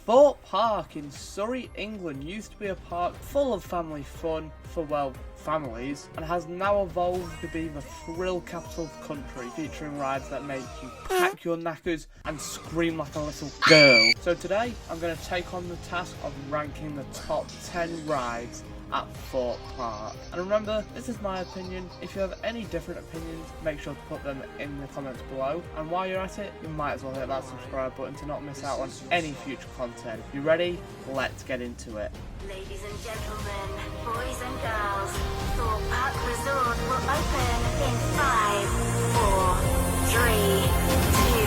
Thorpe Park in Surrey, England used to be a park full of family fun for, well, families, and has now evolved to be the thrill capital of the country, featuring rides that make you pack your knackers and scream like a little girl. So today, I'm going to take on the task of ranking the top 10 rides at Thorpe Park. And remember, this is my opinion. If you have any different opinions, make sure to put them in the comments below. And while you're at it, you might as well hit that subscribe button to not miss out on any future content. You ready? Let's get into it. Ladies and gentlemen, boys and girls, Thorpe Park Resort will open in 5, 4, 3, 2,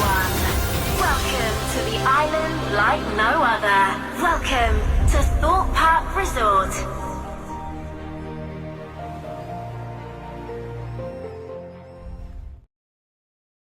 1. Welcome to the island like no other. Welcome to Thorpe Park Resort.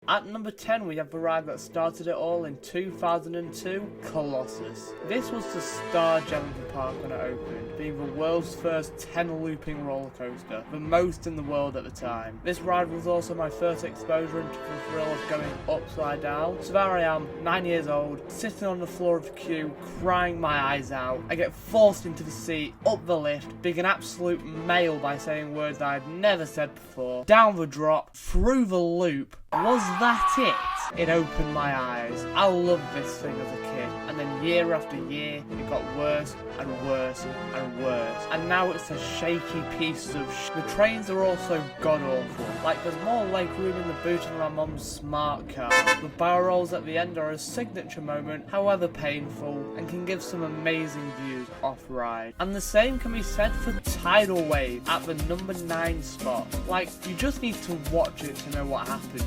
At number 10, we have the ride that started it all in 2002, Colossus. This was the star gem of the park when it opened, being the world's first 10-looping roller coaster, the most in the world at the time. This ride was also my first exposure into the thrill of going upside down. So there I am, 9 years old, sitting on the floor of the queue, crying my eyes out. I get forced into the seat, up the lift, being an absolute male by saying words I'd never said before, down the drop, through the loop. Was that it? It opened my eyes. I loved this thing as a kid, and then year after year it got worse and worse and worse, and now it's a shaky piece of The trains are also god awful, like there's more leg room in the boot of my mum's smart car. The barrel rolls at the end are a signature moment, however painful, and can give some amazing views off-ride. And the same can be said for Tidal Wave at the number 9 spot. Like, you just need to watch it to know what happens.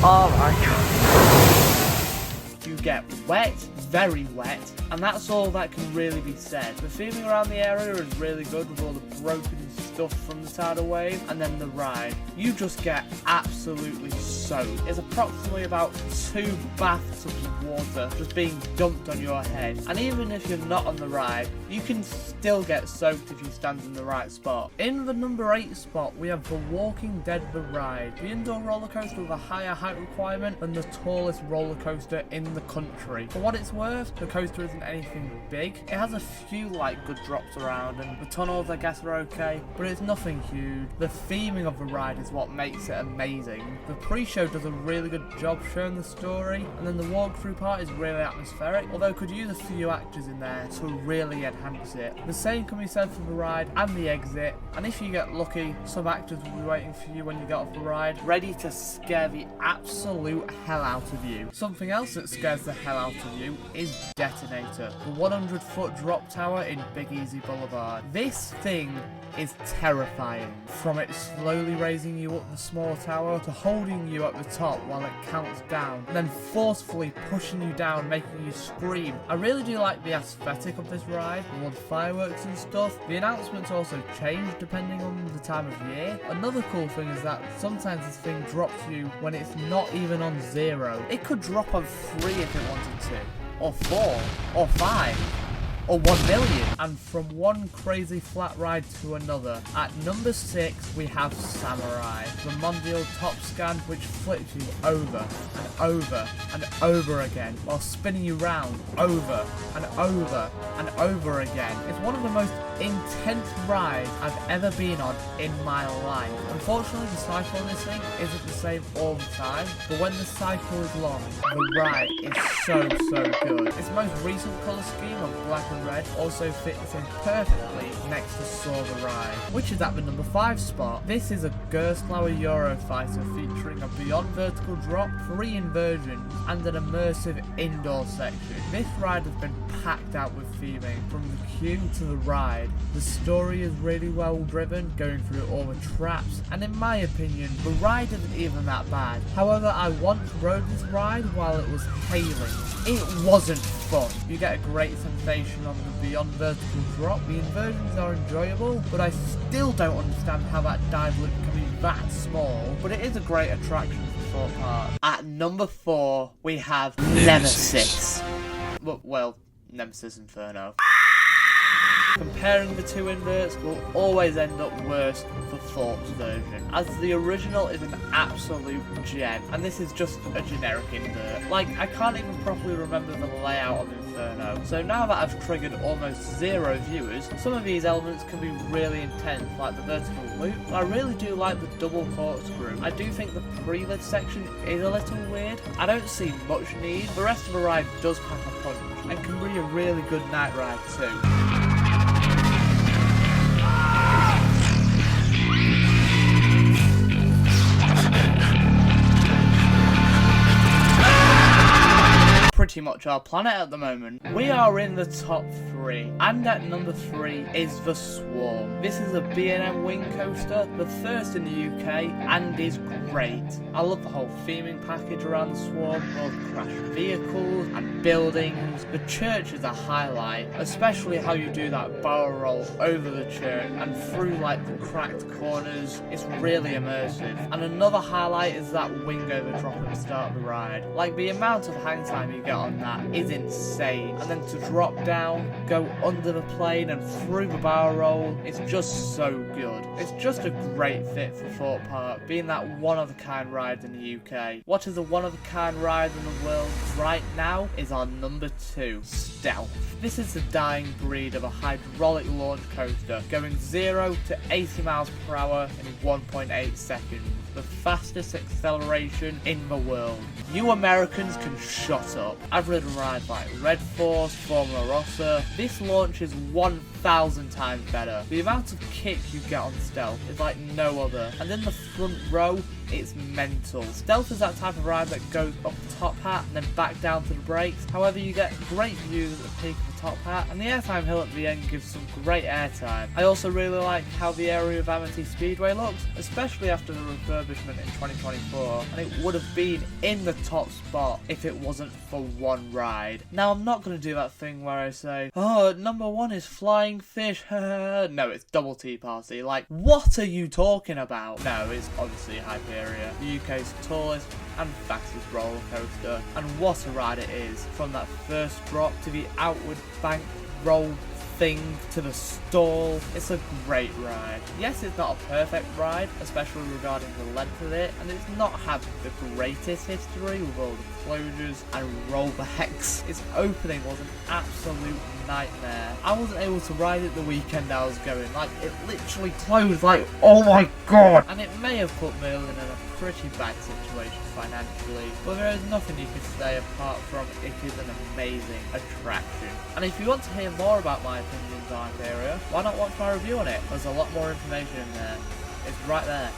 Oh my god. You get wet, very wet, and that's all that can really be said. The theming around the area is really good with all the broken stuff from the tidal wave, and then the ride. You just get absolutely soaked. It's approximately about 2 bathtubs of water just being dumped on your head. And even if you're not on the ride, you can still get soaked if you stand in the right spot. In the number 8 spot, we have the Walking Dead The Ride, the indoor roller coaster with a higher height requirement than the tallest roller coaster in the country. For what it's worth, the coaster isn't anything big. It has a few like good drops around, and the tunnels I guess are okay, but it's nothing huge. The theming of the ride is what makes it amazing. The pre-show does a really good job showing the story, and then the walkthrough part is really atmospheric, although could use a few actors in there to really enhance it. The same can be said for the ride and the exit, and if you get lucky, some actors will be waiting for you when you get off the ride, ready to scare the absolute hell out of you. Something else that scares the hell out of you is Detonator, the 100-foot drop tower in Big Easy Boulevard. This thing is terrifying. From it slowly raising you up the small tower to holding you at the top while it counts down, and then forcefully pushing you down, making you scream. I really do like the aesthetic of this ride, with all the fireworks and stuff. The announcements also change depending on the time of year. Another cool thing is that sometimes this thing drops you when it's not even on 0. It could drop on 3 if it wanted to, or 4, or 5. Or 1 million. And from one crazy flat ride to another. At number 6, we have Samurai, the Mondial top scan, which flips you over and over and over again while spinning you round over and over and over again. It's one of the most intense rides I've ever been on in my life. Unfortunately, the cycle on this thing isn't the same all the time, but when the cycle is long, the ride is so good. Its most recent colour scheme of black and red also fits in perfectly next to Saw the Ride, which is at the number 5 spot. This is a Gerstlauer Eurofighter featuring a beyond vertical drop, 3 inversions, and an immersive indoor section. This ride has been packed out with theming, from the queue to the ride. The story is really well driven, going through all the traps, and in my opinion, the ride isn't even that bad. However, I once rode this ride while it was hailing. It wasn't fun. You get a great sensation on the beyond vertical drop. The inversions are enjoyable, but I still don't understand how that dive loop can be that small, but it is a great attraction for Thorpe Park. At number 4, we have Nemesis. Well, Nemesis Inferno. Comparing the two inverts will always end up worse for Thorpe's version, as the original is an absolute gem, and this is just a generic invert. Like, I can't even properly remember the layout of Inferno, so now that I've triggered almost 0 viewers, some of these elements can be really intense, like the vertical loop, but I really do like the double corkscrew. I do think the pre-lift section is a little weird. I don't see much need. The rest of the ride does pack a punch, and can be a really good night ride too. Pretty much our planet at the moment. We are in the top 3, and at number 3 is the Swarm. This is a B&M wing coaster, the first in the UK, and is great. I love the whole theming package around the Swarm, both crashed vehicles and buildings. The church is a highlight, especially how you do that barrel roll over the church and through like the cracked corners. It's really immersive. And another highlight is that wing overdrop at the start of the ride. Like, the amount of hang time you get on that is insane, and then to drop down, go under the plane and through the barrel roll, it's just so good. It's just a great fit for Thorpe Park, being that one-of-a-kind ride in the UK. What is a one-of-a-kind ride in the world right now is our number 2, Stealth. This is the dying breed of a hydraulic launch coaster, going 0 to 80 miles per hour in 1.8 seconds. The fastest acceleration in the world. You Americans can shut up. I've ridden rides like Red Force, Formula Rossa. This launch is 1,000 times better. The amount of kick you get on Stealth is like no other. And in the front row, it's mental. Stealth is that type of ride that goes up the top hat and then back down to the brakes. However, you get great views at the peak of the top hat, and the airtime hill at the end gives some great airtime. I also really like how the area of Amity Speedway looks, especially after the refurbishment in 2024, and it would have been in the top spot if it wasn't for one ride. Now, I'm not going to do that thing where I say, oh, number 1 is Flying Fish. No, it's Double Tea Party. Like, what are you talking about? No, it's obviously Hyperia, the UK's tallest and fastest roller coaster, and what a ride it is. From that first drop to the outward bank roll thing to the stall, it's a great ride. Yes, it's not a perfect ride, especially regarding the length of it, and it's not had the greatest history with all the closures and rollbacks. Its opening was an absolute nightmare. I wasn't able to ride it the weekend I was going. Like, it literally closed, like, oh my god! And it may have put Merlin in a pretty bad situation financially, but there is nothing you can say apart from it is an amazing attraction. And if you want to hear more about my opinions on Hyperia, why not watch my review on it? There's a lot more information in there. It's right there.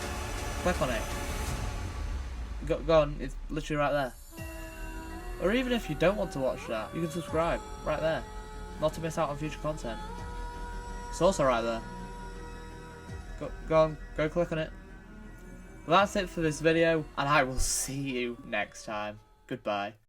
Click on it. Go on, it's literally right there. Or even if you don't want to watch that, you can subscribe right there, not to miss out on future content. It's also right there. Go on, go click on it. Well, that's it for this video, and I will see you next time. Goodbye.